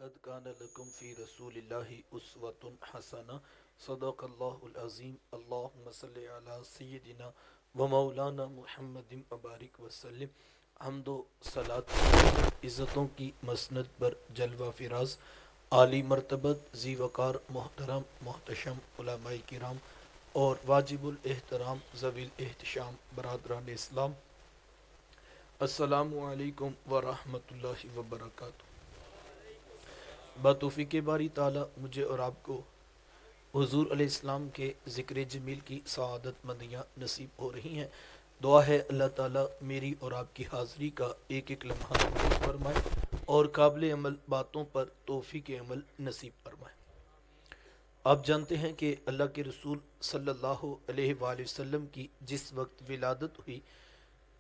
لقد كان لكم في رسول الله أسوة حسنة صدق الله العظيم اللهم صل على سيدنا ومولانا محمد مبارک وسلم حمد و صلات عزتوں کی مسند پر جلوہ فراز عالی مرتبت ذی وقار محترم محتشم علماء کرام اور واجب الاحترام ذوی الاحتشام برادران اسلام، السلام علیکم ورحمۃ اللہ وبرکاتہ۔ بتوفیق باری تعالی مجھے اور آپ کو حضور علیہ السلام کے ذکر جمیل کی سعادت مندیاں نصیب ہو رہی ہیں۔ دعا ہے اللہ تعالیٰ میری اور آپ کی حاضری کا ایک ایک لمحہ قبول فرمائے اور قابل عمل باتوں پر توفیق عمل نصیب فرمائے۔ آپ جانتے ہیں کہ اللہ کے رسول صلی اللہ علیہ وآلہ وسلم کی جس وقت ولادت ہوئی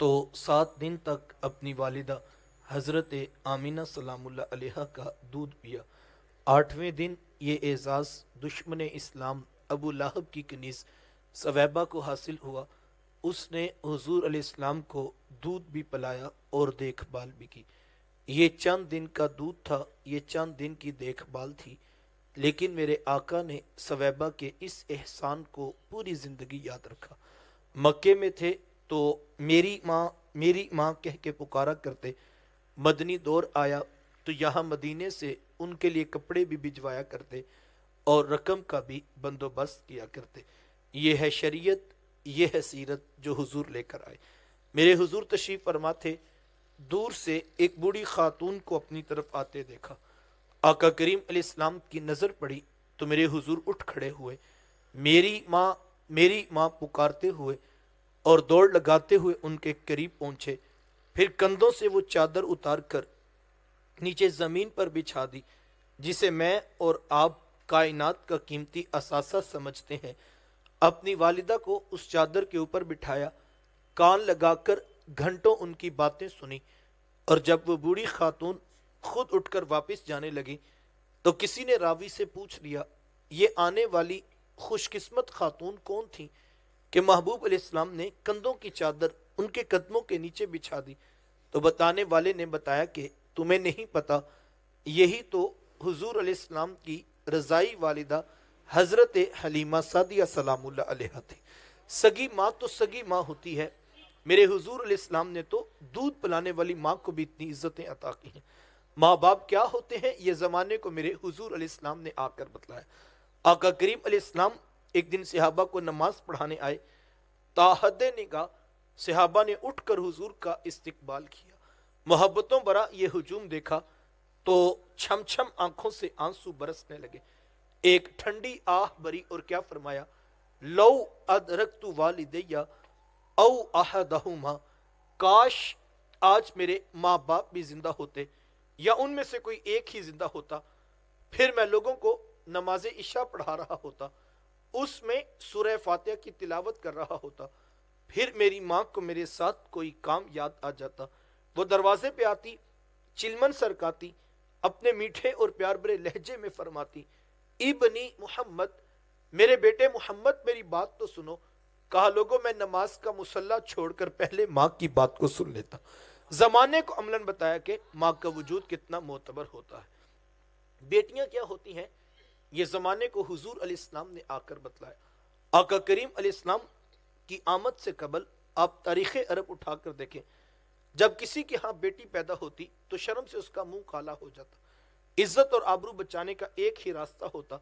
تو 7 دن تک اپنی والدہ حضرت آمینہ سلام اللہ علیہ کا دودھ پیا۔ 8ویں دن یہ اعزاز دشمن اسلام ابو لہب کی کنیز سویبہ کو حاصل ہوا۔ اس نے حضور علیہ السلام کو دودھ بھی پلایا اور دیکھ بھال بھی کی۔ یہ چند دن کا دودھ تھا، یہ چند دن کی دیکھ بھال تھی، لیکن میرے آقا نے سویبہ کے اس احسان کو پوری زندگی یاد رکھا۔ مکے میں تھے تو میری ماں کہہ کے پکارا کرتے، مدنی دور آیا تو یہاں مدینے سے ان کے لیے کپڑے بھی بھجوایا کرتے اور رقم کا بھی بندوبست کیا کرتے۔ یہ ہے شریعت، یہ ہے سیرت جو حضور لے کر آئے۔ میرے حضور تشریف فرما تھے، دور سے ایک بوڑھی خاتون کو اپنی طرف آتے دیکھا۔ آقا کریم علیہ السلام کی نظر پڑی تو میرے حضور اٹھ کھڑے ہوئے، میری ماں پکارتے ہوئے اور دوڑ لگاتے ہوئے ان کے قریب پہنچے، پھر کندھوں سے وہ چادر اتار کر نیچے زمین پر بچھا دی جسے میں اور آپ کائنات کا قیمتی اثاثہ سمجھتے ہیں۔ اپنی والدہ کو اس چادر کے اوپر بٹھایا، کان لگا کر گھنٹوں ان کی باتیں سنی، اور جب وہ بوڑھی خاتون خود اٹھ کر واپس جانے لگی تو کسی نے راوی سے پوچھ لیا، یہ آنے والی خوش قسمت خاتون کون تھی کہ محبوب علیہ السلام نے کندھوں کی چادر ان کے قدموں کے نیچے بچھا دی؟ تو بتانے والے نے بتایا کہ تمہیں نہیں پتا، یہی تو حضور علیہ السلام کی رضائی والدہ حضرت حلیمہ سعدیہ سلام اللہ علیہ تھی۔ سگی ماں تو سگی ماں ہوتی ہے، میرے حضور علیہ السلام نے تو دودھ پلانے والی ماں کو بھی اتنی عزتیں عطا کی ہیں۔ ماں باپ کیا ہوتے ہیں یہ زمانے کو میرے حضور علیہ السلام نے آ کر بتلایا۔ آقا کریم علیہ السلام ایک دن صحابہ کو نماز پڑھانے آئے، تاحد نگاہ صحابہ نے اٹھ کر حضور کا استقبال کیا۔ محبتوں برا یہ ہجوم دیکھا تو چھم چھم آنکھوں سے آنسو برسنے لگے۔ ایک ٹھنڈی آہ بری اور کیا فرمایا، لو ادرکت والدیا او احدہما، کاش آج میرے ماں باپ بھی زندہ ہوتے یا ان میں سے کوئی ایک ہی زندہ ہوتا، پھر میں لوگوں کو نماز عشاء پڑھا رہا ہوتا، اس میں سورہ فاتحہ کی تلاوت کر رہا ہوتا، پھر میری ماں کو میرے ساتھ کوئی کام یاد آ جاتا، وہ دروازے پہ آتی، چلمن سرکاتی، اپنے میٹھے اور پیار بھرے لہجے میں فرماتی، ابنی محمد، میرے بیٹے محمد میری بات تو سنو۔ کہا لوگوں میں نماز کا مصلی چھوڑ کر پہلے ماں کی بات کو سن لیتا۔ زمانے کو عملاً بتایا کہ ماں کا وجود کتنا معتبر ہوتا ہے۔ بیٹیاں کیا ہوتی ہیں یہ زمانے کو حضور علیہ السلام نے آ کر بتلایا۔ آقا کریم علیہ السلام کی آمد سے قبل آپ تاریخ عرب اٹھا کر دیکھیں، جب کسی کے ہاں بیٹی پیدا ہوتی تو شرم سے اس کا منہ کالا ہو جاتا۔ عزت اور آبرو بچانے کا ایک ہی راستہ ہوتا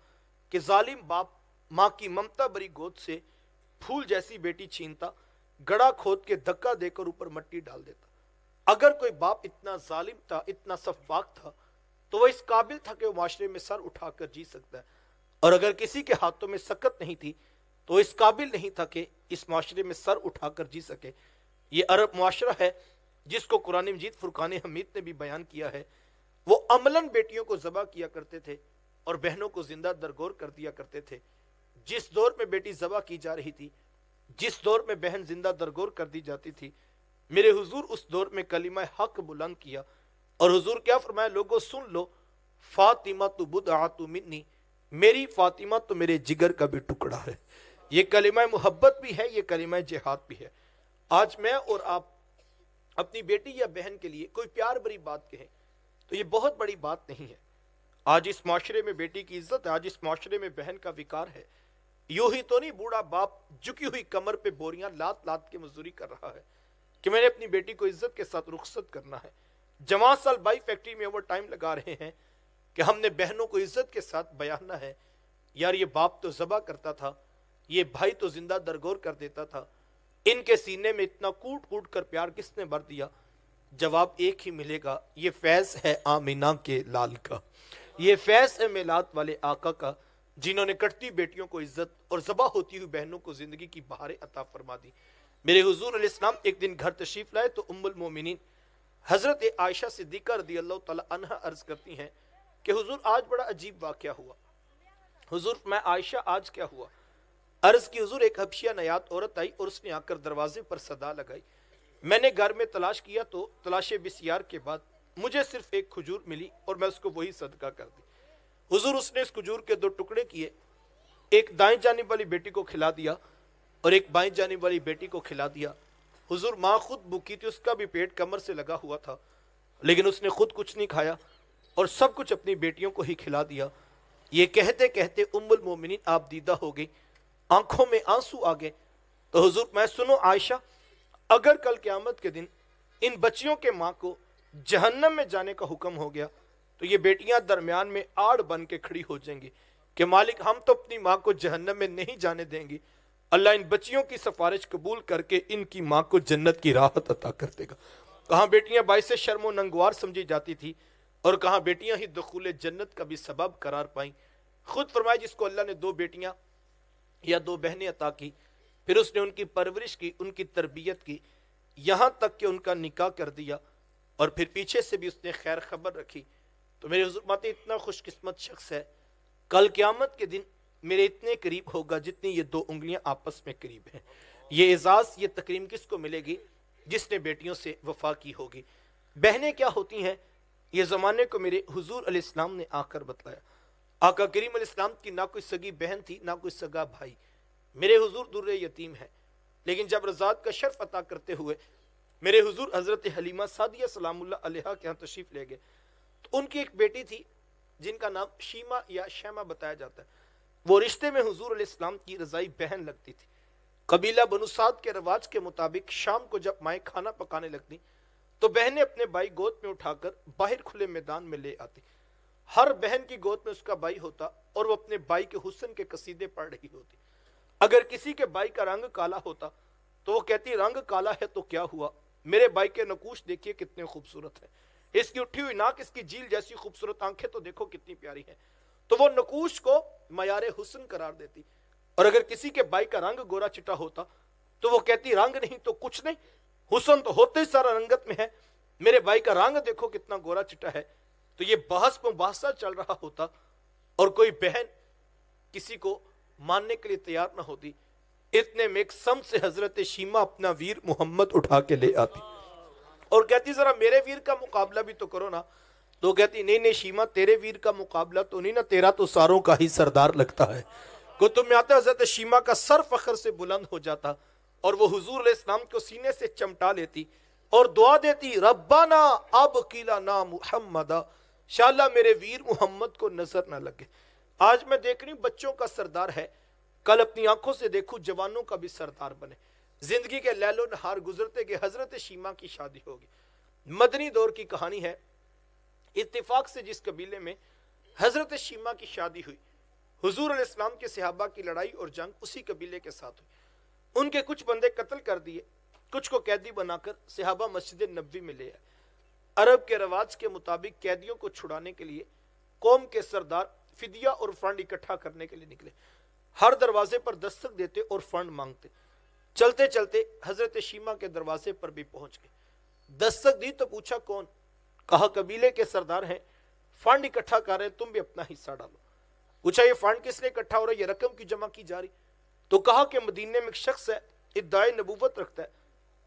کہ ظالم باپ ماں کی ممتا بری گود سے پھول جیسی بیٹی چھینتا، گڑا کھود کے دھکا دے کر اوپر مٹی ڈال دیتا۔ اگر کوئی باپ اتنا ظالم تھا، اتنا سفاک تھا، تو وہ اس قابل تھا کہ وہ معاشرے میں سر اٹھا کر جی سکتا ہے، اور اگر کسی کے ہاتھوں میں سکت نہیں تھی تو اس قابل نہیں تھا کہ اس معاشرے میں سر اٹھا کر جی سکے۔ یہ عرب معاشرہ ہے جس کو قرآن مجید فرقان حمید نے بھی بیان کیا ہے۔ وہ عملاً بیٹیوں کو ذبح کیا کرتے تھے اور بہنوں کو زندہ درگور کر دیا کرتے تھے۔ جس دور میں بیٹی ذبح کی جا رہی تھی، جس دور میں بہن زندہ درگور کر دی جاتی تھی، میرے حضور اس دور میں کلمہ حق بلند کیا، اور حضور کیا فرمایا، لوگوں سن لو، فاطمہ تو بدعۃ منی، میری فاطمہ تو میرے جگر کا بھی ٹکڑا ہے۔ یہ کلمہ محبت بھی ہے، یہ کلمہ جہاد بھی ہے۔ آج میں اور آپ اپنی بیٹی یا بہن کے لیے کوئی پیار بری بات کہیں تو یہ بہت بڑی بات نہیں ہے۔ آج اس معاشرے میں بیٹی کی عزت ہے, آج اس معاشرے میں بہن کا وقار ہے. یوں ہی تو نہیں بوڑھا باپ جھکی ہوئی کمر پہ بوریاں لات لات کے مزدوری کر رہا ہے کہ میں نے اپنی بیٹی کو عزت کے ساتھ رخصت کرنا ہے. جوان سال بائی فیکٹری میں اوور ٹائم لگا رہے ہیں کہ ہم نے بہنوں کو عزت کے ساتھ بیاننا ہے. یار یہ باپ تو ذبح کرتا تھا, یہ بھائی تو زندہ درگور کر دیتا تھا, ان کے سینے میں اتنا کوٹ کوٹ کر پیار کس نے بھر دیا؟ جواب ایک ہی ملے گا, یہ فیض ہے آمینہ کے لال کا, یہ فیض ہے میلاد والے آقا کا, جنہوں نے کٹتی بیٹیوں کو عزت اور ذبح ہوتی ہوئی بہنوں کو زندگی کی بہاریں عطا فرما دی. میرے حضور علیہ السلام ایک دن گھر تشریف لائے تو ام المومنین حضرت عائشہ صدیقہ رضی اللہ تعالی عنہ عرض کرتی ہیں کہ حضور آج بڑا عجیب واقعہ ہوا. حضور میں عائشہ آج کیا ہوا؟ عرض کی حضور ایک حبشیہ نیات عورت آئی اور اس نے آ کر دروازے پر صدا لگائی. میں نے گھر میں تلاش کیا تو تلاش بسیار کے بعد مجھے صرف ایک کھجور ملی اور میں اس کو وہی صدقہ کر دی. حضور اس نے اس کھجور کے 2 ٹکڑے کیے, ایک دائیں جانب والی بیٹی کو کھلا دیا اور ایک بائیں جانب والی بیٹی کو کھلا دیا. حضور ماں خود بھوکی تھی, اس کا بھی پیٹ کمر سے لگا ہوا تھا, لیکن اس نے خود کچھ نہیں کھایا اور سب کچھ اپنی بیٹیوں کو ہی کھلا دیا. یہ کہتے کہتے ام المومنین آپ دیدہ ہو گئی, آنکھوں میں آنسو آ گئے. تو حضور میں سنو عائشہ, اگر کل قیامت کے دن ان بچیوں کے ماں کو جہنم میں جانے کا حکم ہو گیا تو یہ بیٹیاں درمیان میں آڑ بن کے کھڑی ہو جائیں گی کہ مالک ہم تو اپنی ماں کو جہنم میں نہیں جانے دیں گی, اللہ ان بچیوں کی سفارش قبول کر کے ان کی ماں کو جنت کی راحت عطا کر دے گا. کہاں بیٹیاں باعث شرم و ننگوار سمجھی جاتی تھی اور کہاں بیٹیاں ہی دخول جنت کا بھی سبب قرار پائیں. خود فرمائے جس کو اللہ نے 2 بیٹیاں یا 2 بہنیں عطا کی, پھر اس نے ان کی پرورش کی, ان کی تربیت کی, یہاں تک کہ ان کا نکاح کر دیا اور پھر پیچھے سے بھی اس نے خیر خبر رکھی, تو میرے حضور ماتے اتنا خوش قسمت شخص ہے, کل قیامت کے دن میرے اتنے قریب ہوگا جتنی یہ 2 انگلیاں آپس میں قریب ہیں. یہ اعزاز, یہ تکریم کس کو ملے گی؟ جس نے بیٹیوں سے وفا کی ہوگی. بہنیں کیا ہوتی ہیں یہ زمانے کو میرے حضور علیہ السلام نے آ کر بتلایا. آقا کریم علیہ السلام کی نہ کوئی سگی بہن تھی نہ کوئی سگا بھائی. میرے حضور در یتیم ہے, لیکن جب رضاعت کا شرف عطا کرتے ہوئے میرے حضور حضرت حلیمہ سعدیہ سلام اللہ علیہا کے ہاں تشریف لے گئے تو ان کی ایک بیٹی تھی جن کا نام شیمہ یا شیمہ بتایا جاتا ہے. وہ رشتے میں حضور علیہ السلام کی رضائی بہن لگتی تھی. قبیلہ بنو سعد کے رواج کے مطابق شام کو جب مائیں کھانا پکانے لگتی تو بہنیں اپنے بھائی گود میں اٹھا کر باہر کھلے میدان میں لے آتی. ہر بہن کی گود میں اس کا بھائی ہوتا اور وہ اپنے بھائی کے حسن کے قصیدے پڑھ رہی ہوتی. اگر کسی کے بھائی کا رنگ کالا ہوتا تو وہ کہتی رنگ کالا ہے تو کیا ہوا, میرے بھائی کے نقوش دیکھیے کتنے خوبصورت ہیں, اس کی اٹھی ہوئی ناک, اس کی جیل جیسی خوبصورت آنکھیں تو دیکھو کتنی پیاری ہیں. تو وہ نقوش کو معیار حسن قرار دیتی. اور اگر کسی کے بھائی کا رنگ گورا چٹا ہوتا تو وہ کہتی رنگ نہیں تو کچھ نہیں, حسن تو ہوتے ہی سارا رنگت میں ہے, میرے بھائی کا رنگ دیکھو کتنا گورا چٹا ہے. تو یہ بحث مباحثہ چل رہا ہوتا اور کوئی بہن کسی کو ماننے کے لیے تیار نہ ہوتی. اتنے میں ایک سم سے حضرت شیمہ اپنا ویر محمد اٹھا کے لے آتی اور کہتی ذرا میرے ویر کا مقابلہ بھی تو کرو نا. تو کہتی نہیں شیمہ تیرے ویر کا مقابلہ تو نہیں نا, تیرا تو ساروں کا ہی سردار لگتا ہے. کتب میں آتا ہے حضرت شیمہ کا سر فخر سے بلند ہو جاتا اور وہ حضور علیہ السلام کو سینے سے چمٹا لیتی اور دعا دیتی ربنا اب قیلنا محمدہ, انشاءاللہ میرے ویر محمد کو نظر نہ لگے. آج میں دیکھ رہی ہوں بچوں کا سردار ہے, کل اپنی آنکھوں سے دیکھوں جوانوں کا بھی سردار بنے. زندگی کے لیل و نہار گزرتے کہ حضرت شیمہ کی شادی ہوگی. مدنی دور کی کہانی ہے, اتفاق سے جس قبیلے میں حضرت شیمہ کی شادی ہوئی, حضور علیہ السلام کے صحابہ کی لڑائی اور جنگ اسی قبیلے کے ساتھ ہوئی. ان کے کچھ بندے قتل کر دیے, کچھ کو قیدی بنا کر صحابہ مسجد نبوی میں لے آئے. عرب کے رواج کے مطابق قیدیوں کو چھڑانے کے لیے قوم کے سردار فدیہ اور فنڈ اکٹھا کرنے کے لیے نکلے. ہر دروازے پر دستک دیتے اور فنڈ مانگتے. چلتے چلتے حضرت شیمہ کے دروازے پر بھی پہنچ گئے. دستک دی تو پوچھا کون؟ کہا قبیلے کے سردار ہیں, فنڈ اکٹھا کر رہے, تم بھی اپنا حصہ ڈالو. پوچھا یہ فنڈ کس لیے اکٹھا ہو رہا ہے, یہ رقم کی جمع کی جا رہی؟ تو کہا کہ مدینے میں ایک شخص ہے, ادعائے نبوت رکھتا ہے,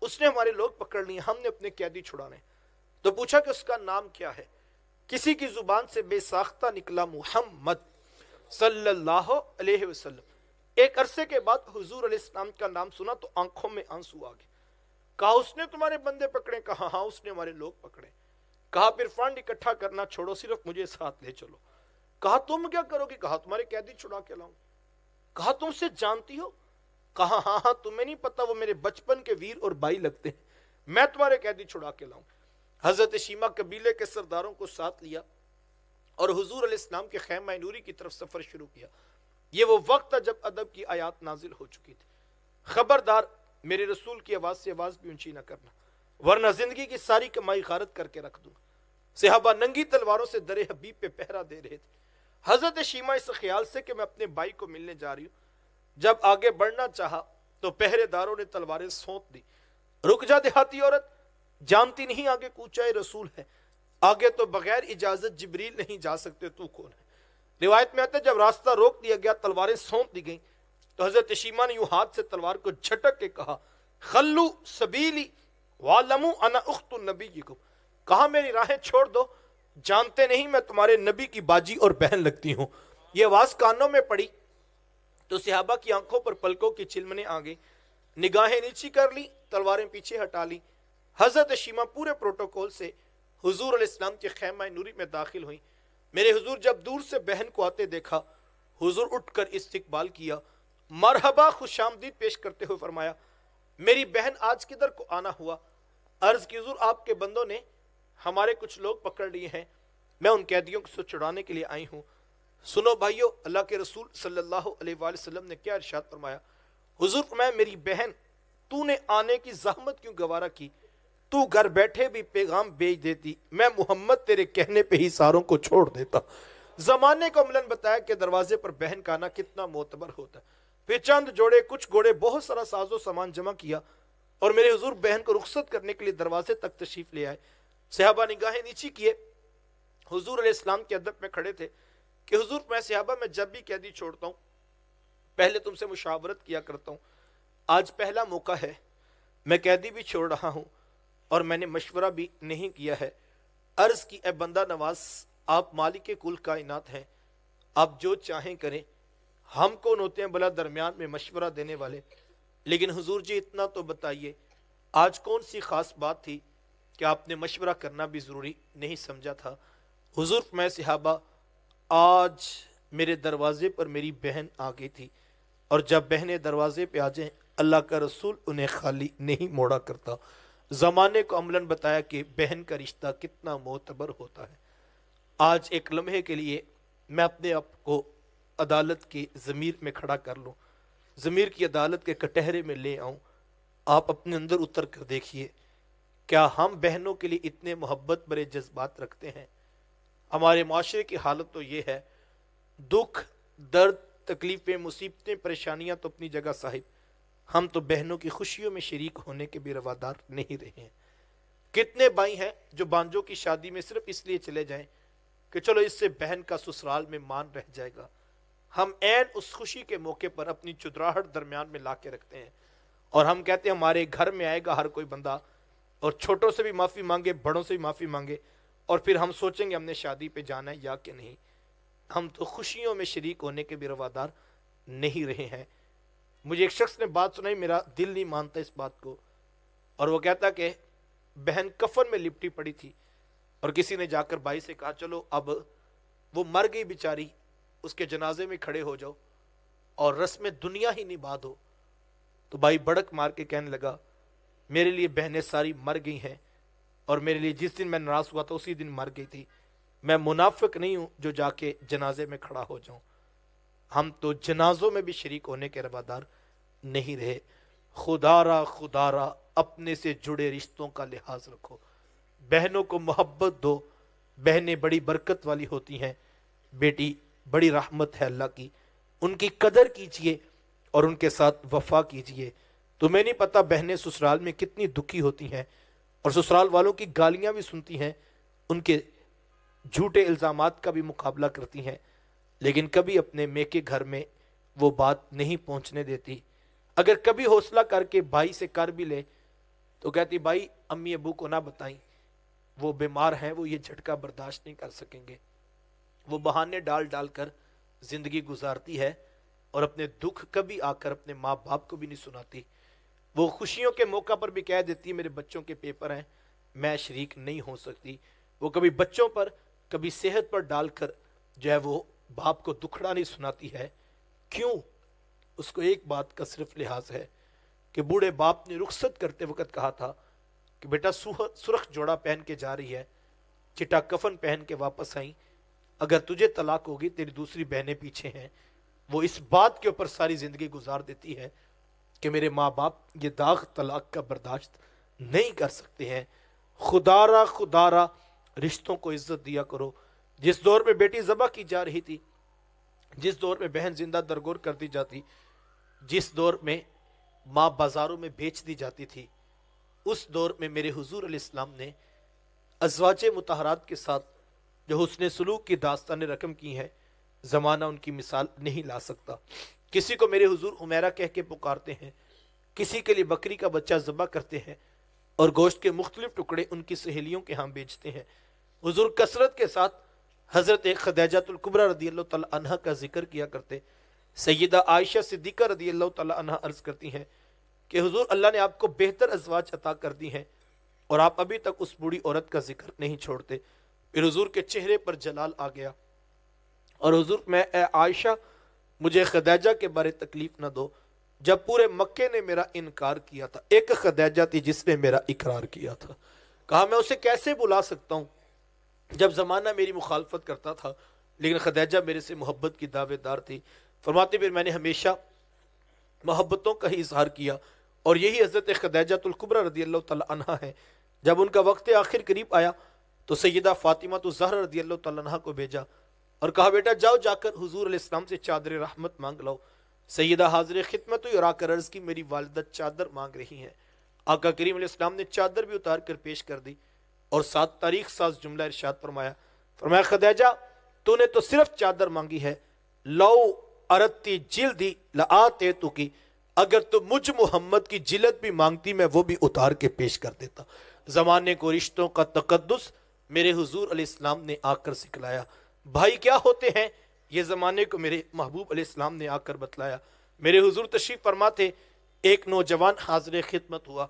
اس نے ہمارے لوگ پکڑ لیے, ہم نے اپنے قیدی چھڑانے. تو پوچھا کہ اس کا نام کیا ہے؟ کسی کی زبان سے بے ساختہ نکلا محمد صلی اللہ علیہ وسلم. ایک عرصے کے بعد حضور علیہ السلام کا نام سنا تو آنکھوں میں آنسو آ گئے. کہا اس نے تمہارے بندے پکڑے؟ کہا ہاں اس نے ہمارے لوگ پکڑے. کہا پھر فنڈ اکٹھا کرنا چھوڑو, صرف مجھے ساتھ لے چلو. کہا تم کیا کرو گے؟ کہا تمہارے قیدی چھڑا کے لاؤں۔ کہا تم سے جانتی ہو؟ کہا ہاں ہاں، تمہیں نہیں پتا وہ میرے بچپن کے ویر اور بھائی لگتے ہیں، میں تمہارے قیدی چھڑا کے لاؤں۔ حضرت شیمہ قبیلے کے سرداروں کو ساتھ لیا اور حضور علیہ السلام کے خیمہ نوری کی طرف سفر شروع کیا۔ یہ وہ وقت تھا جب ادب کی آیات نازل ہو چکی تھی، خبردار میرے رسول کی آواز سے آواز بھی اونچی نہ کرنا، ورنہ زندگی کی ساری کمائی غارت کر کے رکھ دوں۔ صحابہ ننگی تلواروں سے در حبیب پہ پہرا دے رہے تھے۔ حضرت شیمہ اس خیال سے کہ میں اپنے بھائی کو ملنے جا رہی ہوں، جب آگے بڑھنا چاہا تو پہرے داروں نے تلواریں سونت دی۔ رک جا دیہاتی عورت، جانتی نہیں آگے کوچہ رسول ہے، آگے تو بغیر اجازت جبریل نہیں جا سکتے، تو کون ہے؟ روایت میں آتا ہے جب راستہ روک دیا گیا، تلواریں سونت دی گئیں، تو حضرت شیمہ نے یوں ہاتھ سے تلوار کو جھٹک کے کہا خلو سبیلی وعلموا انا اخت نبیکم، کہا میری راہیں چھوڑ دو، جانتے نہیں میں تمہارے نبی کی باجی اور بہن لگتی ہوں۔ یہ آواز کانوں میں پڑی تو صحابہ کی آنکھوں پر پلکوں کی چلمنے آ گئی، نگاہیں نیچی کر لی، تلواریں پیچھے ہٹا لی۔ حضرت شیمہ پورے پروٹوکول سے حضور علیہ السلام کے خیمہ نوری میں داخل ہوئی۔ میرے حضور جب دور سے بہن کو آتے دیکھا، حضور اٹھ کر استقبال کیا، مرحبا خوش آمدید پیش کرتے ہوئے فرمایا میری بہن آج کدھر کو آنا ہوا؟ عرض کی حضور آپ کے بندوں نے ہمارے کچھ لوگ پکڑ لیے ہیں، میں ان قیدیوں کو چھڑانے کے لیے آئی ہوں۔ سنو بھائیو، اللہ کے رسول صلی اللہ علیہ وآلہ وسلم نے کیا ارشاد فرمایا؟ حضور فرمایا میری بہن تو نے آنے کی زحمت کیوں گوارا کی؟ تو گھر بیٹھے بھی پیغام بھیج دیتی، میں محمد تیرے کہنے پہ ہی ساروں کو چھوڑ دیتا۔ زمانے کو عملاً بتایا کہ دروازے پر بہن کا آنا کتنا معتبر ہوتا ہے۔ پھر چند جوڑے، کچھ گھوڑے، بہت سارا ساز و سامان جمع کیا اور میرے حضور بہن کو رخصت کرنے کے لیے دروازے تک تشریف لے آئے۔ صحابہ نگاہیں نیچی کیے، حضور علیہ السلام کے ادب میں کھڑے تھے کہ حضور میں صحابہ میں جب بھی قیدی چھوڑتا ہوں پہلے تم سے مشاورت کیا کرتا ہوں، آج پہلا موقع ہے، میں قیدی بھی چھوڑ رہا ہوں اور میں نے مشورہ بھی نہیں کیا ہے۔ عرض کی اے بندہ نواز، آپ مالک کل کائنات ہیں، آپ جو چاہیں کریں، ہم کون ہوتے ہیں بلا درمیان میں مشورہ دینے والے؟ لیکن حضور جی اتنا تو بتائیے، آج کون سی خاص بات تھی کہ آپ نے مشورہ کرنا بھی ضروری نہیں سمجھا تھا؟ حضور میں صحابہ آج میرے دروازے پر میری بہن آ گئی تھی، اور جب بہنیں دروازے پہ آ جائیں اللہ کا رسول انہیں خالی نہیں موڑا کرتا۔ زمانے کو عملاً بتایا کہ بہن کا رشتہ کتنا معتبر ہوتا ہے۔ آج ایک لمحے کے لیے میں اپنے آپ کو عدالت کی ضمیر میں کھڑا کر لوں، ضمیر کی عدالت کے کٹہرے میں لے آؤں۔ آپ اپنے اندر اتر کر دیکھیے، کیا ہم بہنوں کے لیے اتنے محبت بھرے جذبات رکھتے ہیں؟ ہمارے معاشرے کی حالت تو یہ ہے، دکھ، درد، تکلیفیں، مصیبتیں، پریشانیاں تو اپنی جگہ صاحب، ہم تو بہنوں کی خوشیوں میں شریک ہونے کے بھی روادار نہیں رہے ہیں۔ کتنے بھائی ہیں جو بانجوں کی شادی میں صرف اس لیے چلے جائیں کہ چلو اس سے بہن کا سسرال میں مان رہ جائے گا، ہم عین اس خوشی کے موقع پر اپنی چدراہٹ درمیان میں لا کے رکھتے ہیں اور ہم کہتے ہیں ہمارے گھر میں آئے گا ہر کوئی بندہ، اور چھوٹوں سے بھی معافی مانگے، بڑوں سے بھی معافی مانگے، اور پھر ہم سوچیں گے ہم نے شادی پہ جانا ہے یا کہ نہیں۔ ہم تو خوشیوں میں شریک ہونے کے بھی روادار نہیں رہے ہیں۔ مجھے ایک شخص نے بات سنائی، میرا دل نہیں مانتا اس بات کو، اور وہ کہتا کہ بہن کفن میں لپٹی پڑی تھی اور کسی نے جا کر بھائی سے کہا چلو اب وہ مر گئی بیچاری، اس کے جنازے میں کھڑے ہو جاؤ اور رسم دنیا ہی نبھا دو۔ تو بھائی بڑک مار کے کہنے لگا میرے لیے بہنیں ساری مر گئی ہیں، اور میرے لیے جس دن میں ناراض ہوا تھا اسی دن مر گئی تھی، میں منافق نہیں ہوں جو جا کے جنازے میں کھڑا ہو جاؤں۔ ہم تو جنازوں میں بھی شریک ہونے کے روادار نہیں رہے۔ خدا را اپنے سے جڑے رشتوں کا لحاظ رکھو، بہنوں کو محبت دو، بہنیں بڑی برکت والی ہوتی ہیں، بیٹی بڑی رحمت ہے اللہ کی، ان کی قدر کیجئے اور ان کے ساتھ وفا کیجئے۔ تمہیں نہیں پتا بہنیں سسرال میں کتنی دکھی ہوتی ہیں اور سسرال والوں کی گالیاں بھی سنتی ہیں، ان کے جھوٹے الزامات کا بھی مقابلہ کرتی ہیں، لیکن کبھی اپنے میکے گھر میں وہ بات نہیں پہنچنے دیتی۔ اگر کبھی حوصلہ کر کے بھائی سے کر بھی لے تو کہتی بھائی امی ابو کو نہ بتائیں، وہ بیمار ہیں، وہ یہ جھٹکا برداشت نہیں کر سکیں گے۔ وہ بہانے ڈال ڈال کر زندگی گزارتی ہے اور اپنے دکھ کبھی آ کر اپنے ماں باپ کو بھی نہیں سناتی۔ وہ خوشیوں کے موقع پر بھی کہہ دیتی ہے میرے بچوں کے پیپر ہیں، میں شریک نہیں ہو سکتی۔ وہ کبھی بچوں پر، کبھی صحت پر ڈال کر جو ہے وہ باپ کو دکھڑا نہیں سناتی ہے؟ کیوں؟ اس کو ایک بات کا صرف لحاظ ہے کہ بوڑھے باپ نے رخصت کرتے وقت کہا تھا کہ بیٹا سرخ جوڑا پہن کے جا رہی ہے، چٹا کفن پہن کے واپس آئی، اگر تجھے طلاق ہوگی تیری دوسری بہنیں پیچھے ہیں۔ وہ اس بات کے اوپر ساری زندگی گزار دیتی ہے کہ میرے ماں باپ یہ داغ طلاق کا برداشت نہیں کر سکتے ہیں۔ خدارا رشتوں کو عزت دیا کرو۔ جس دور میں بیٹی ذبح کی جا رہی تھی، جس دور میں بہن زندہ درگور کر دی جاتی، جس دور میں ماں بازاروں میں بیچ دی جاتی تھی، اس دور میں میرے حضور علیہ السلام نے ازواج مطہرات کے ساتھ جو حسن سلوک کی داستانیں رقم کی ہیں، زمانہ ان کی مثال نہیں لا سکتا۔ کسی کو میرے حضور حمیرہ کہہ کے پکارتے ہیں، کسی کے لیے بکری کا بچہ ذبح کرتے ہیں اور گوشت کے مختلف ٹکڑے ان کی سہیلیوں کے ہاں بیچتے ہیں۔ حضور کثرت کے ساتھ حضرت خدیجہ الکبریٰ رضی اللہ تعالی عنہ کا ذکر کیا کرتے۔ سیدہ عائشہ صدیقہ رضی اللہ تعالی عنہ عرض کرتی ہیں کہ حضور اللہ نے آپ کو بہتر ازواج عطا کر دی ہیں اور آپ ابھی تک اس بوڑھی عورت کا ذکر نہیں چھوڑتے۔ پھر حضور کے چہرے پر جلال آ گیا اور حضور میں اے عائشہ مجھے خدیجہ کے بارے تکلیف نہ دو، جب پورے مکے نے میرا انکار کیا تھا ایک خدیجہ تھی جس نے میرا اقرار کیا تھا۔ کہا میں اسے کیسے بلا سکتا ہوں جب زمانہ میری مخالفت کرتا تھا، لیکن خدیجہ میرے سے محبت کی دعوے دار تھی۔ فرماتے پھر میں نے ہمیشہ محبتوں کا ہی اظہار کیا اور یہی حضرت خدیجہ الکبریٰ رضی اللہ تعالی عنہ ہے۔ جب ان کا وقت آخر قریب آیا تو سیدہ فاطمہ الزہرا رضی اللہ تعالی عنہ کو بھیجا اور کہا بیٹا جاؤ جا کر حضور علیہ السلام سے چادر رحمت مانگ لاؤ۔ سیدہ حاضر خدمت ہوئی اور آ کر عرض کی میری والدہ چادر مانگ رہی ہیں۔ آقا کریم علیہ السلام نے چادر بھی اتار کر پیش کر دی اور 7 تاریخ ساز جملہ ارشاد فرمایا خدیجہ تو نے تو صرف چادر مانگی ہے، لو ارتی جلدی لآتے تو کی، اگر تو مجھ محمد کی جلد بھی مانگتی میں وہ بھی اتار کے پیش کر دیتا۔ زمانے کو رشتوں کا تقدس میرے حضور علیہ السلام نے آ کر سکھلایا۔ بھائی کیا ہوتے ہیں یہ زمانے کو میرے محبوب علیہ السلام نے آ کر بتلایا۔ میرے حضور تشریف فرما تھے، ایک نوجوان حاضر خدمت ہوا،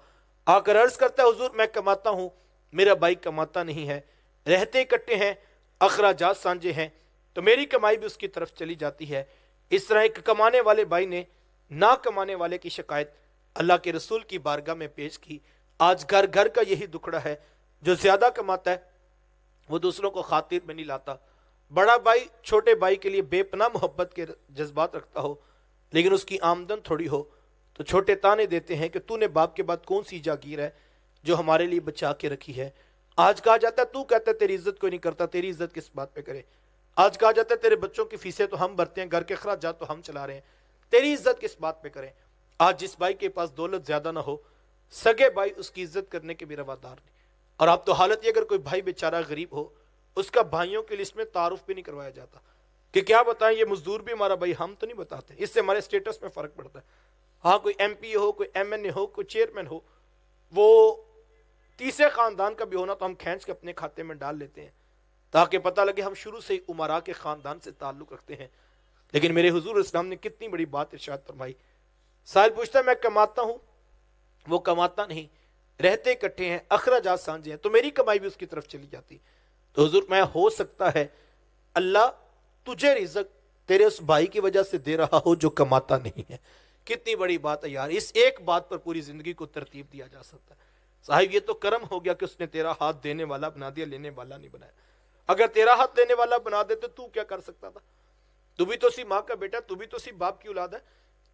آ کر عرض کرتا ہے حضور میں کماتا ہوں، میرا بھائی کماتا نہیں ہے، رہتے کٹے ہیں، اخراجات سانجے ہیں، تو میری کمائی بھی اس کی طرف چلی جاتی ہے۔ اس طرح ایک کمانے والے بھائی نے نہ کمانے والے کی شکایت اللہ کے رسول کی بارگاہ میں پیش کی۔ آج گھر گھر کا یہی دکھڑا ہے، جو زیادہ کماتا ہے وہ دوسروں کو خاطر میں نہیں لاتا۔ بڑا بھائی چھوٹے بھائی کے لیے بے پناہ محبت کے جذبات رکھتا ہو، لیکن اس کی آمدن تھوڑی ہو تو چھوٹے تانے دیتے ہیں کہ تو نے باپ کے بعد کون سی جاگیر ہے جو ہمارے لیے بچا کے رکھی ہے۔ آج کہا جاتا ہے تو کہتا ہے تیری عزت کوئی نہیں کرتا، تیری عزت کس بات پہ کرے۔ آج کہا جاتا ہے تیرے بچوں کی فیسیں تو ہم بھرتے ہیں، گھر کے اخراجات تو ہم چلا رہے ہیں، تیری عزت کس بات پہ کریں۔ آج جس بھائی کے پاس دولت زیادہ نہ ہو، سگے بھائی اس کی عزت کرنے کے بھی روادار نہیں۔ اور اب تو حالت یہ اگر کوئی بھائی بیچارہ غریب ہو، اس کا بھائیوں کی لسٹ میں تعارف بھی نہیں کروایا جاتا کہ کیا بتائیں یہ مزدور بھی ہمارا بھائی، ہم تو نہیں بتاتے، اس سے ہمارے سٹیٹس میں فرق پڑتا ہے۔ ہاں کوئی ایم پی ہو، کوئی ایم این اے ہو، کوئی چیئرمین ہو، وہ تیسرے خاندان کا بھی ہونا تو ہم کھینچ کے اپنے کھاتے میں ڈال لیتے ہیں تاکہ پتہ لگے ہم شروع سے ہی امراء کے خاندان سے تعلق رکھتے ہیں۔ لیکن میرے حضور اسلام نے کتنی بڑی بات ارشاد فرمائی۔ سائل پوچھتا ہے میں کماتا ہوں، وہ کماتا نہیں، رہتے اکٹھے ہیں، اخراجات سانجے ہیں، تو میری کمائی بھی اس کی طرف چلی جاتی۔ تو حضور میں ہو سکتا ہے اللہ تجھے رزق تیرے اس بھائی کی وجہ سے دے رہا ہو جو کماتا نہیں ہے۔ کتنی بڑی بات ہے یار، اس ایک بات پر پوری زندگی کو ترتیب دیا جا سکتا ہے۔ صاحب یہ تو کرم ہو گیا کہ اس نے تیرا ہاتھ دینے والا بنا دیا، لینے والا نہیں بنایا۔ اگر تیرا ہاتھ دینے والا بنا دے تو کیا کر سکتا تھا؟ تو بھی تو سی ماں کا بیٹا، تو بھی تو سی باپ کی اولاد ہے۔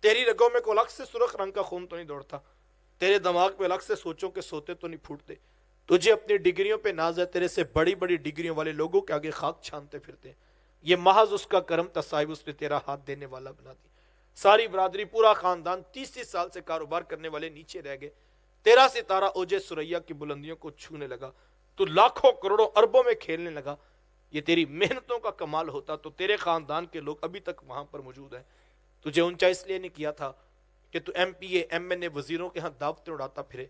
تیری رگوں میں کوئی الگ سے سرخ رنگ کا خون تو نہیں دوڑتا، تیرے دماغ میں الگ سے سوچوں کے سوتے تو نہیں پھوٹتے، تجھے اپنی ڈگریوں پہ ناز ہے، تیرے سے بڑی بڑی ڈگریوں والے لوگوں کے آگے خاک چھانتے پھرتے ہیں۔ یہ محض اس کا کرم تھا صاحب، اس نے تیرا ہاتھ دینے والا بنا دیا۔ ساری برادری پورا خاندان 30 سال سے کاروبار کرنے والے نیچے رہ گئے، تیرا ستارہ اوجے سریا کی بلندیوں کو چھونے لگا، تو لاکھوں کروڑوں اربوں میں کھیلنے لگا۔ یہ تیری محنتوں کا کمال ہوتا تو تیرے خاندان کے لوگ ابھی تک وہاں پر موجود ہیں۔ تجھے اونچا اس لیے نہیں کیا تھا کہ تو M P A M N A وزیروں کے ہاں دعوتیں اڑاتا پھرے،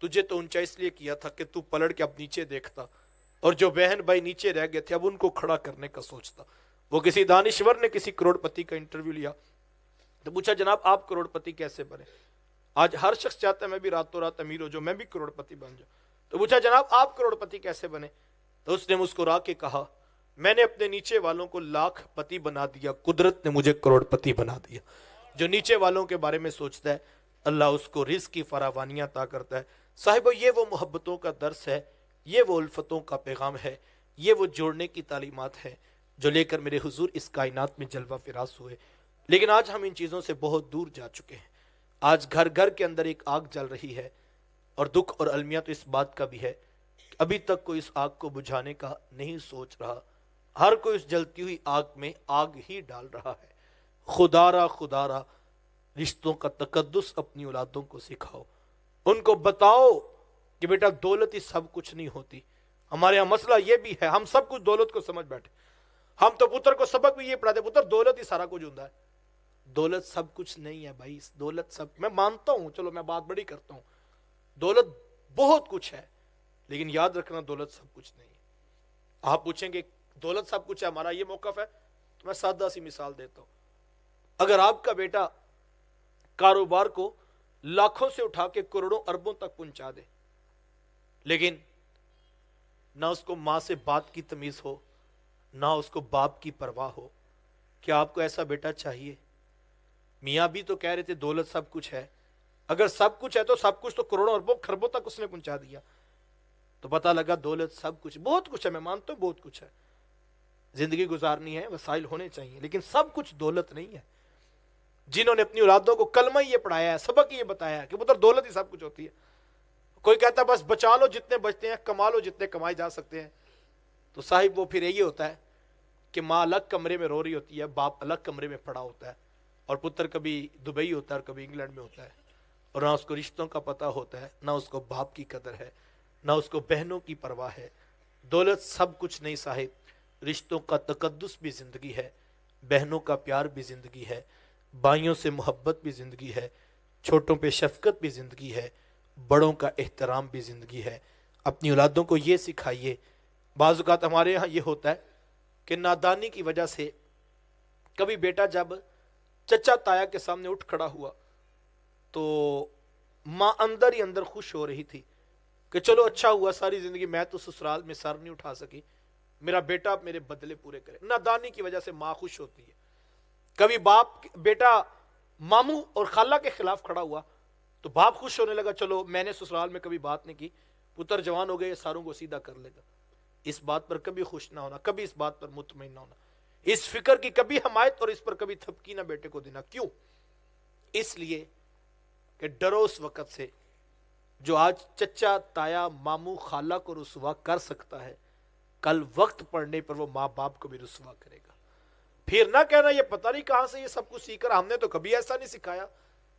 تجھے تو اونچا اس لیے کیا تھا کہ تو پلٹ کے اب نیچے دیکھتا، اور جو بہن بھائی نیچے رہ گئے تھے اب ان کو کھڑا کرنے کا سوچتا۔ وہ کسی دانشور نے کسی کروڑ پتی کا انٹرویو لیا تو پوچھا جناب آپ کروڑ پتی کیسے بنے؟ آج ہر شخص چاہتا ہے میں بھی راتوں رات امیر ہو جاؤں، میں بھی کروڑ پتی بن جاؤں۔ تو پوچھا جناب آپ کروڑ پتی کیسے بنے؟ تو اس نے مسکرا کے کہا میں نے اپنے نیچے والوں کو لاکھ پتی بنا دیا، قدرت نے مجھے کروڑ پتی بنا دیا۔ جو نیچے والوں کے بارے میں سوچتا ہے اللہ اس کو رزق کی فراوانیاں عطا کرتا ہے۔ صاحبو، یہ وہ محبتوں کا درس ہے، یہ وہ الفتوں کا پیغام ہے، یہ وہ جوڑنے کی تعلیمات ہے جو لے کر میرے حضور اس کائنات میں جلوہ فراز ہوئے۔ لیکن آج ہم ان چیزوں سے بہت دور جا چکے ہیں۔ آج گھر گھر کے اندر ایک آگ جل رہی ہے، اور دکھ اور المیہ تو اس بات کا بھی ہے کہ ابھی تک کوئی اس آگ کو بجھانے کا نہیں سوچ رہا۔ ہر کوئی اس جلتی ہوئی آگ میں آگ ہی ڈال رہا ہے۔ خدا را رشتوں کا تقدس اپنی اولادوں کو سکھاؤ، ان کو بتاؤ کہ بیٹا دولت ہی سب کچھ نہیں ہوتی۔ ہمارے یہاں مسئلہ یہ بھی ہے، ہم سب کچھ دولت کو سمجھ بیٹھے۔ ہم تو پتر کو سبق بھی یہ پڑھاتے، پتر دولت ہی سارا کچھ ہوتا ہے۔ دولت سب کچھ نہیں ہے بھائی، دولت سب، میں مانتا ہوں، چلو میں بات بڑی کرتا ہوں، دولت بہت کچھ ہے، لیکن یاد رکھنا دولت سب کچھ نہیں ہے۔ آپ پوچھیں گے دولت سب کچھ ہے، ہمارا یہ موقف ہے، تو میں سادہ سی مثال دیتا ہوں۔ اگر آپ کا بیٹا کاروبار کو لاکھوں سے اٹھا کے کروڑوں اربوں تک پہنچا دے، لیکن نہ اس کو ماں سے بات کی تمیز ہو، نہ اس کو باپ کی پرواہ ہو، کیا آپ کو ایسا بیٹا چاہیے؟ میاں بھی تو کہہ رہے تھے دولت سب کچھ ہے، اگر سب کچھ ہے تو سب کچھ تو کروڑوں اربوں خربوں تک اس نے پہنچا دیا، تو پتہ لگا دولت سب کچھ، بہت کچھ ہے، میں مانتا ہوں بہت کچھ ہے، زندگی گزارنی ہے، وسائل ہونے چاہیے، لیکن سب کچھ دولت نہیں ہے۔ جنہوں نے اپنی اولادوں کو کلمہ یہ پڑھایا ہے، سبق یہ بتایا ہے کہ پتر دولت ہی سب کچھ ہوتی ہے۔ کوئی کہتا ہے بس بچا لو جتنے بچتے ہیں، کما لو جتنے کمائے جا سکتے ہیں، تو صاحب وہ پھر یہی ہوتا ہے کہ ماں الگ کمرے میں رو رہی ہوتی ہے، باپ الگ کمرے میں پڑا ہوتا ہے، اور پتر کبھی دبئی ہوتا ہے اور کبھی انگلینڈ میں ہوتا ہے، اور نہ اس کو رشتوں کا پتہ ہوتا ہے، نہ اس کو باپ کی قدر ہے، نہ اس کو بہنوں کی پرواہ ہے۔ دولت سب کچھ نہیں صاحب، رشتوں کا تقدس بھی زندگی ہے، بہنوں کا پیار بھی زندگی ہے، بھائیوں سے محبت بھی زندگی ہے، چھوٹوں پہ شفقت بھی زندگی ہے، بڑوں کا احترام بھی زندگی ہے۔ اپنی اولادوں کو یہ سکھائیے۔ بعض اوقات ہمارے یہاں یہ ہوتا ہے کہ نادانی کی وجہ سے کبھی بیٹا جب چچا تایا کے سامنے اٹھ کھڑا ہوا تو ماں اندر ہی اندر خوش ہو رہی تھی کہ چلو اچھا ہوا، ساری زندگی میں تو سسرال میں سر نہیں اٹھا سکی، میرا بیٹا میرے بدلے پورے کرے۔ نادانی کی وجہ سے ماں خوش ہوتی ہے۔ کبھی باپ بیٹا ماموں اور خالہ کے خلاف کھڑا ہوا تو باپ خوش ہونے لگا، چلو میں نے سسرال میں کبھی بات نہیں کی، پتر جوان ہو گئے، ساروں کو سیدھا کر لے گا۔ اس بات پر کبھی خوش نہ ہونا، کبھی اس بات پر مطمئن نہ ہونا، اس فکر کی کبھی حمایت اور اس پر کبھی تھپکی نہ بیٹے کو دینا۔ کیوں؟ اس لیے کہ ڈرو اس وقت سے جو آج چچا تایا ماموں خالہ کو رسوا کر سکتا ہے، کل وقت پڑنے پر وہ ماں باپ کو بھی رسوا کرے گا۔ پھر نہ کہنا یہ پتہ نہیں کہاں سے یہ سب کچھ سیکھ رہا، ہم نے تو کبھی ایسا نہیں سکھایا۔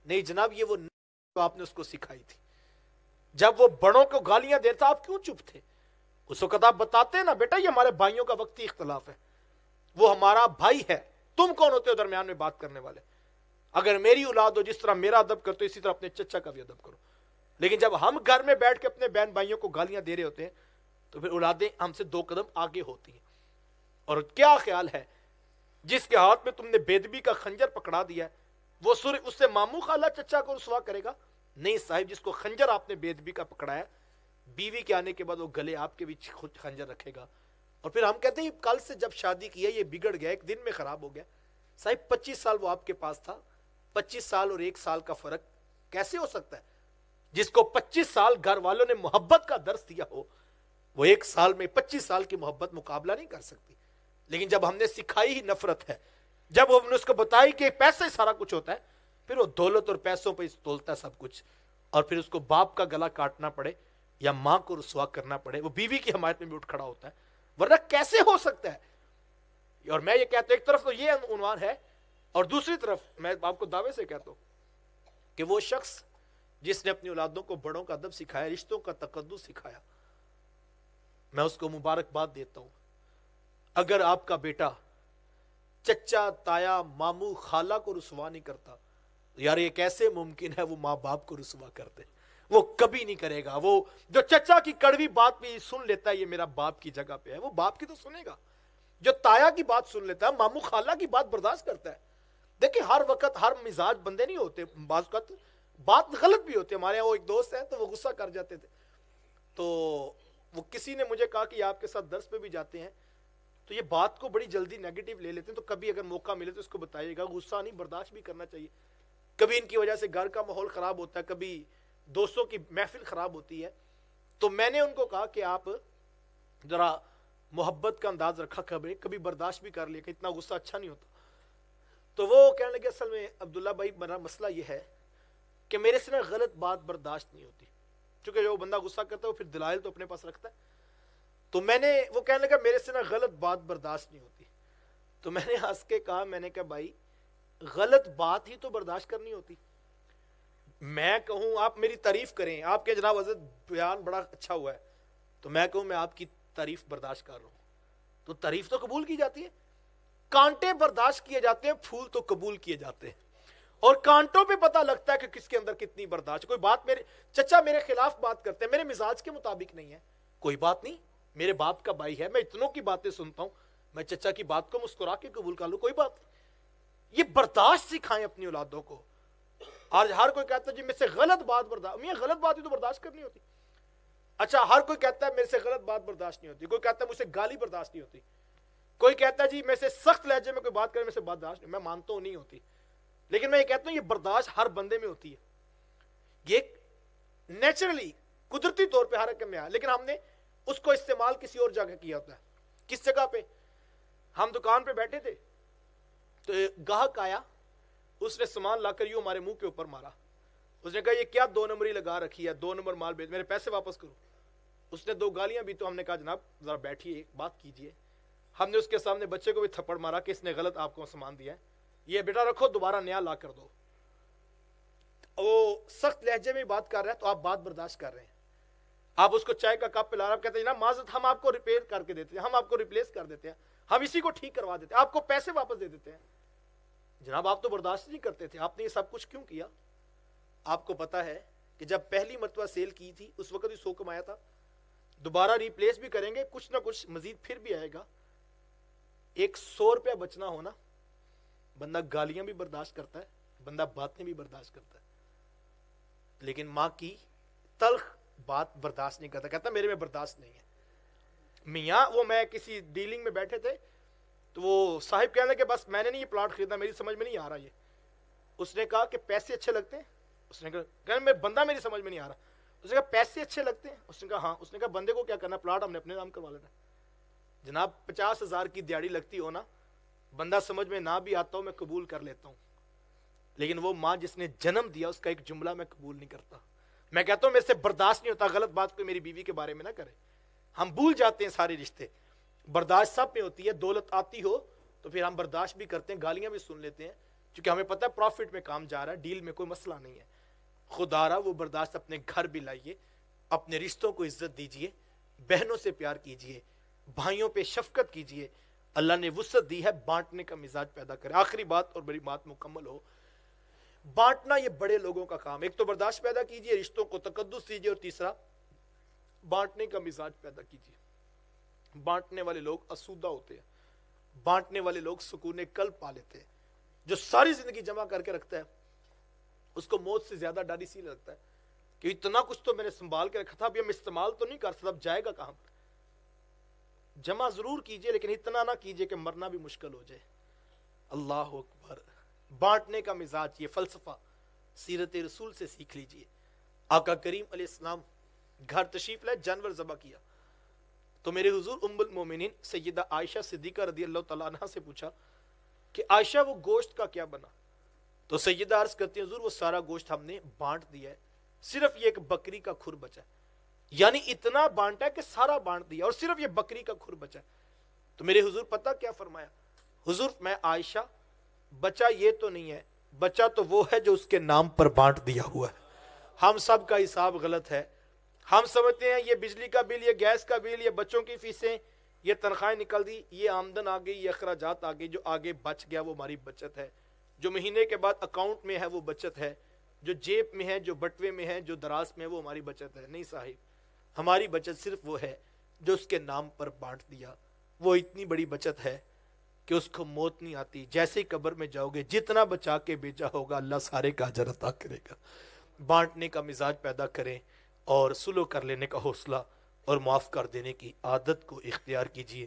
نہیں جناب، یہ وہ جو آپ نے اس کو سکھائی تھی۔ جب وہ بڑوں کو گالیاں دیتا آپ کیوں چپ تھے؟ اس وقت آپ بتاتے نا بیٹا یہ ہمارے بھائیوں کا وقتی اختلاف ہے، وہ ہمارا بھائی ہے، تم کون ہوتے ہو درمیان میں بات کرنے والے؟ اگر میری اولاد ہو جس طرح میرا ادب کرتے اسی طرح اپنے چچا کا بھی ادب کرو۔ لیکن جب ہم گھر میں بیٹھ کے اپنے بہن بھائیوں کو گالیاں دے رہے ہوتے ہیں تو پھر اولادیں ہم سے 2 قدم آگے ہوتی ہیں۔ اور کیا خیال ہے جس کے ہاتھ میں تم نے بے ادبی کا خنجر پکڑا دیا ہے وہ صرف اس سے ماموں خالہ چچا کو رسوا کرے گا؟ نہیں صاحب، جس کو خنجر آپ نے بے ادبی کا پکڑایا، بیوی کے آنے کے بعد وہ گلے آپ کے بھی خود خنجر رکھے گا۔ اور پھر ہم کہتے ہیں کل سے جب شادی کی ہے یہ بگڑ گیا، ایک دن میں خراب ہو گیا۔ صاحب 25 سال وہ آپ کے پاس تھا، 25 سال اور 1 سال کا فرق کیسے ہو سکتا ہے؟ جس کو 25 سال گھر والوں نے محبت کا درس دیا ہو، وہ 1 سال میں 25 سال کی محبت مقابلہ نہیں کر سکتی۔ لیکن جب ہم نے سکھائی ہی نفرت ہے، جب ہم نے اس کو بتائی کہ پیسے سارا کچھ ہوتا ہے، پھر وہ دولت اور پیسوں پہ تولتا ہے سب کچھ، اور پھر اس کو باپ کا گلا کاٹنا پڑے یا ماں کو رسوا کرنا پڑے، وہ بیوی کی حمایت میں بھی اٹھ کھڑا ہوتا ہے، ورنہ کیسے ہو سکتا ہے؟ اور میں یہ کہتا ہوں ایک طرف تو یہ عنوان ہے، اور دوسری طرف میں آپ کو دعوے سے کہتا ہوں کہ وہ شخص جس نے اپنی اولادوں کو بڑوں کا ادب سکھایا، رشتوں کا تقدس سکھایا، میں اس کو مبارکباد دیتا ہوں۔ اگر آپ کا بیٹا چچا تایا ماموں خالہ کو رسوا نہیں کرتا، یار یہ کیسے ممکن ہے وہ ماں باپ کو رسوا کرتے؟ وہ کبھی نہیں کرے گا۔ وہ جو چچا کی کڑوی بات بھی سن لیتا ہے یہ میرا باپ کی جگہ پہ ہے، وہ باپ کی تو سنے گا۔ جو تایا کی بات سن لیتا ہے، ماموں خالہ کی بات برداشت کرتا ہے۔ دیکھیں ہر وقت ہر مزاج بندے نہیں ہوتے، بعض وقت بات غلط بھی ہوتی ہے۔ ہمارے یہاں وہ ایک دوست ہیں تو وہ غصہ کر جاتے تھے، تو وہ کسی نے مجھے کہا کہ آپ کے ساتھ درس پہ بھی جاتے ہیں تو یہ بات کو بڑی جلدی نیگیٹو لے لیتے ہیں. تو کبھی اگر موقع ملے تو اس کو بتائیے گا, غصہ نہیں, برداشت بھی کرنا چاہیے. کبھی ان کی وجہ سے گھر کا ماحول خراب ہوتا ہے, کبھی دوستوں کی محفل خراب ہوتی ہے. تو میں نے ان کو کہا کہ آپ ذرا محبت کا انداز رکھا, کبھی برداشت بھی کر لیا, کہ اتنا غصہ اچھا نہیں ہوتا. تو وہ کہنے لگے اصل میں عبداللہ بھائی میرا مسئلہ یہ ہے کہ میرے سے نا غلط بات برداشت نہیں ہوتی, چونکہ جو بندہ غصہ کرتا ہے وہ پھر دلائل تو اپنے پاس رکھتا ہے. تو وہ کہنے لگا میرے سے نا غلط بات برداشت نہیں ہوتی. تو میں نے ہنس کے کہا, میں نے کہا بھائی غلط بات ہی تو برداشت کرنی ہوتی. میں کہوں آپ میری تعریف کریں, آپ کے جناب حضرت بیان بڑا اچھا ہوا ہے, تو میں کہوں میں آپ کی تعریف برداشت کر رہا ہوں, تو تعریف تو قبول کی جاتی ہے. کانٹے برداشت کیے جاتے ہیں, پھول تو قبول کیے جاتے ہیں. اور کانٹوں پہ پتہ لگتا ہے کہ کس کے اندر کتنی برداشت. کوئی بات میرے چچا میرے خلاف بات کرتے ہیں, میرے مزاج کے مطابق نہیں ہے, کوئی بات نہیں, میرے باپ کا بھائی ہے, میں اتنوں کی باتیں سنتا ہوں, میں چچا کی بات کو مسکرا کے قبول کر لوں, کوئی بات نہیں. یہ برداشت سکھائیں اپنی اولادوں کو. آج ہر کوئی کہتا ہے جی میرے سے غلط بات برداشت, میں غلط بات ہی تو برداشت کرنی ہوتی. اچھا ہر کوئی کہتا ہے میرے سے غلط بات برداشت نہیں ہوتی, کوئی کہتا ہے مجھ سے گالی برداشت نہیں ہوتی, کوئی کہتا ہے جی میں سے سخت لہجے میں کوئی بات کرے میں سے برداشت نہیں. میں مانتا ہوں نہیں ہوتی, لیکن میں یہ کہتا ہوں یہ برداشت ہر بندے میں ہوتی ہے. یہ نیچرلی قدرتی طور پہ ہر ایک میں ہے, لیکن ہم نے اس کو استعمال کسی اور جگہ کیا ہوتا ہے. کس جگہ پہ؟ ہم دکان پہ بیٹھے تھے, تو گاہک آیا, اس نے سامان لا کر یوں ہمارے منہ کے اوپر مارا. اس نے کہا یہ کیا 2 نمبری لگا رکھی ہے, 2 نمبر مال بیچ, میرے پیسے واپس کرو. اس نے 2 گالیاں بھی. تو ہم نے کہا جناب ذرا بیٹھیے بات کیجئے. ہم نے اس کے سامنے بچے کو بھی تھپڑ مارا کہ اس نے غلط آپ کو سامان دیا ہے, یہ بیٹا رکھو, دوبارہ نیا لا کر دو. وہ سخت لہجے میں بات کر رہا ہے, تو آپ بات برداشت کر رہے ہیں. آپ اس کو چائے کا کپ پلا رہے ہیں, کہتے ہیں جناب معذرت ہم آپ کو ریپیئر کر کے دیتے ہیں, ہم آپ کو ریپلیس کر دیتے ہیں, ہم اسی کو ٹھیک کروا دیتے ہیں, آپ کو پیسے واپس دے دیتے ہیں. جناب آپ تو برداشت نہیں کرتے تھے, آپ نے یہ سب کچھ کیوں کیا؟ آپ کو پتا ہے کہ جب پہلی مرتبہ سیل کی تھی اس وقت بھی 100 کمایا تھا, دوبارہ ریپلیس بھی کریں گے, کچھ نہ کچھ مزید پھر بھی آئے گا. ایک 100 روپیہ بچنا ہونا, بندہ گالیاں بھی برداشت کرتا ہے, بندہ باتیں بھی برداشت کرتا ہے, لیکن ماں کی تلخ بات برداشت نہیں کرتا, کہتا میرے میں برداشت نہیں ہے. میاں وہ میں کسی ڈیلنگ میں بیٹھے تھے, تو وہ صاحب کہنے لگے بس میں نے نہیں یہ پلاٹ خریدنا, میری سمجھ میں نہیں آ رہا یہ. اس نے کہا کہ پیسے اچھے لگتے ہیں. اس نے کہا میں بندہ میری سمجھ میں نہیں آ رہا. اس نے کہا پیسے اچھے لگتے ہیں. اس نے کہا ہاں. اس نے کہا بندے کو کیا کرنا, پلاٹ ہم نے اپنے نام کروا لینا. جناب 50,000 کی دیہڑی لگتی ہو نا, بندہ سمجھ میں نہ بھی آتا ہو میں قبول کر لیتا ہوں, لیکن وہ ماں جس نے جنم دیا اس کا ایک جملہ میں قبول نہیں کرتا. میں کہتا ہوں میرے سے برداشت نہیں ہوتا غلط بات کوئی میری بیوی کے بارے میں نہ کرے. ہم بھول جاتے ہیں سارے رشتے. برداشت سب میں ہوتی ہے, دولت آتی ہو تو پھر ہم برداشت بھی کرتے ہیں, گالیاں بھی سن لیتے ہیں, کیونکہ ہمیں پتہ ہے پروفٹ میں کام جا رہا ہے, ڈیل میں کوئی مسئلہ نہیں ہے. خدا را وہ برداشت اپنے گھر بھی لائیے, اپنے رشتوں کو عزت دیجئے, بہنوں سے پیار کیجئے, بھائیوں پہ شفقت کیجئے. اللہ نے وسعت دی ہے, بانٹنے کا مزاج پیدا کرے. آخری بات اور بڑی بات مکمل ہو, بانٹنا یہ بڑے لوگوں کا کام. ایک تو برداشت پیدا کیجئے, رشتوں کو تقدس دیجئے, اور تیسرا بانٹنے کا مزاج پیدا کیجئے. بانٹنے والے لوگ اسودہ ہوتے ہیں, بانٹنے والے لوگ سکون قلب پا لیتے ہیں. جو ساری زندگی جمع کر کے رکھتا ہے اس کو موت سے زیادہ ڈر اسی لیے لگتا ہے کہ اتنا کچھ تو میں نے سنبھال کے رکھا تھا, ابھی ہم استعمال تو نہیں کر سکتے, اب جائے گا کہاں پر. جمع ضرور کیجئے لیکن اتنا نہ کیجئے کہ مرنا بھی مشکل ہو جائے. اللہ اکبر. بانٹنے کا مزاج, یہ فلسفہ سیرت رسول سے سیکھ لیجئے. آقا کریم علیہ السلام گھر تشریف لائے, جانور ذبح کیا, تو میرے حضور ام المومنین سیدہ عائشہ صدیقہ رضی اللہ تعالیٰ عنہ سے پوچھا کہ عائشہ وہ گوشت کا کیا بنا؟ تو سیدہ عرض کرتی ہیں حضور وہ سارا گوشت ہم نے بانٹ دیا ہے, صرف یہ ایک بکری کا کھر بچا ہے. یعنی اتنا بانٹا ہے کہ سارا بانٹ دیا, اور صرف یہ بکری کا کھر بچا ہے. تو میرے حضور پتہ کیا فرمایا؟ حضور میں عائشہ بچا یہ تو نہیں ہے, بچا تو وہ ہے جو اس کے نام پر بانٹ دیا ہوا ہے. ہم سب کا حساب غلط ہے. ہم سمجھتے ہیں یہ بجلی کا بل, یہ گیس کا بل, یہ بچوں کی فیسیں, یہ تنخواہیں نکل دی, یہ آمدن آ گئی, یہ اخراجات آ گئی, جو آگے بچ گیا وہ ہماری بچت ہے, جو مہینے کے بعد اکاؤنٹ میں ہے وہ بچت ہے, جو جیب میں ہے, جو بٹوے میں ہے, جو دراز میں ہے وہ ہماری بچت ہے. نہیں صاحب, ہماری بچت صرف وہ ہے جو اس کے نام پر بانٹ دیا. وہ اتنی بڑی بچت ہے کہ اس کو موت نہیں آتی. جیسے ہی قبر میں جاؤ گے جتنا بچا کے بھیجا ہوگا اللہ سارے کا اجر عطا کرے گا. بانٹنے کا مزاج پیدا کریں, اور سلو کر لینے کا حوصلہ اور معاف کر دینے کی عادت کو اختیار کیجیے.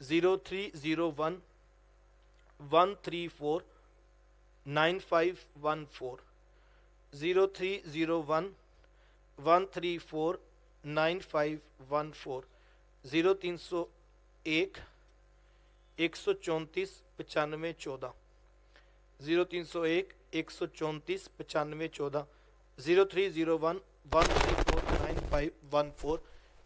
0301 134 9514 0301 134 9514 0301 134 9514 0301 134 9514 0301 134 9514।